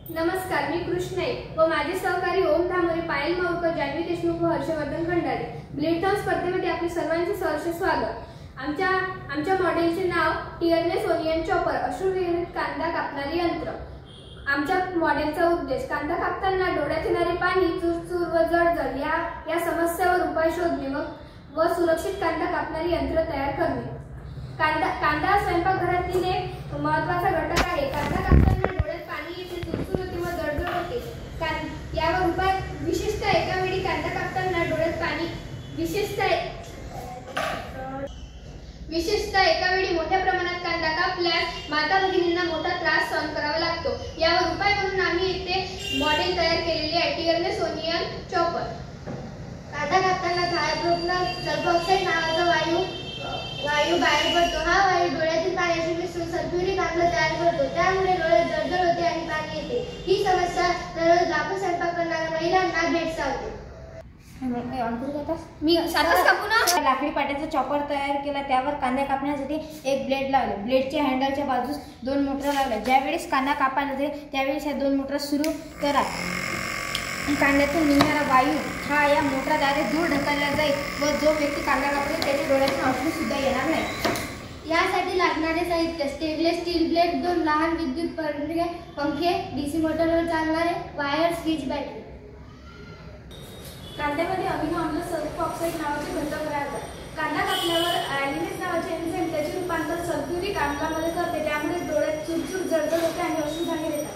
नमस्कार, मी कृष्णाई व माझे सहकारी ओम धामोरे, पायल माऊरकर, जान्हवी देशमुख व हर्षवर्धन खंडारे. ब्लेडटॉन स्पर्धेमध्ये आपले सर्वांचे सहर्ष स्वागत. आमच्या मॉडेलचे नाव टियरलेस ओनियन चॉपर, अश्रुविरहित कांदा कापणारे यंत्र. आमच्या मॉडेलचा उद्देश कांदा कापताना डोळ्यात येणारे पाणी, चुरचुर व जळजळ या समस्यावर उपाय शोधणे व सुरक्षित कांदा कापणारे यंत्र तयार करणे. कांदा स्वयंपाकघरातील एक महत्त्वाचा घटक आहे. कांदा कापताना डोळ्यात पाणी येते, चुरचुर होते व जळजळ होते. यावर उपाय विशेषतः एका वेळी कांदा कापताना डोळ्यात पाणी विशेषतः एका वेळी मोठ्या प्रमाणात कांदा कापल्यास माता भगिनींना मोठा त्रास सहन करावा लागतो. यावर उपाय म्हणून आम्ही येथे मॉडेल तयार केलेले आहे, टियरलेस ओनियन चॉपर. कांदा कापताना छायाप्रज्ञा सल्फॉक्साईड नावाचा वायू बाहेर पडतो. हा वायू डोळ्यातील पाण्याशी मिसळून सल्फ्युरिक आम्ल तयार करतो. त्यामुळे डोळ्यात जळजळ होते आणि पाणी येते. ही समस्या दररोज लाखो स्वयंपाक करणाऱ्या महिलांना भेडसावते. मी सातच कापू ना. लाकडी पाट्याचा चॉपर तयार केला. त्यावर कांदा कापण्यासाठी एक ब्लेड लावले. ब्लेडच्या हँडलच्या बाजूस 2 मोटर लावल्या. ज्यावेळेस कांदा कापायला जाईल त्यावेळेस ह्या 2 मोटर सुरू करा. कांद्यातून निघणारा वायू हा या मोटरद्वारे दूर ढकलला जाईल व जो व्यक्ती कांदा कापेल त्याच्या डोळ्यातून अश्रू सुद्धा येणार नाही. यासाठी लागणारे साहित्य: स्टेनलेस स्टील ब्लेड, 2 लहान विद्युत पंखे, डीसी मोटरवर चालणारे वायर, स्विच, बॅटरी. कांद्यामध्ये अमिनो आम्ल सल्फॉक्साईड नावाचे घटक राहतात. कांदा कापल्यावर ॲलिनेस नावाचे एन्झाईम त्याचे रूपांतर सल्फ्युरिक आम्लामध्ये करते. त्यामुळे डोळ्यात चुरचुर, जळजळ होते आणि अश्रू बाहेर येतात.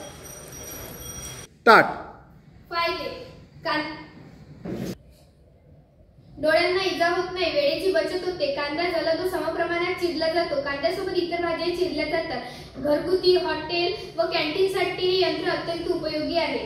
फायदे: डोळ्यांना इजा होत नाही, वेळेची बचत होते, कांदा जलद व समप्रमाणात चिरला जातो. कांद्यासोबत इतर भाज्याही चिरल्या जातात. घरगुती, हॉटेल व कॅन्टीनसाठी हे यंत्र अत्यंत उपयोगी आहे.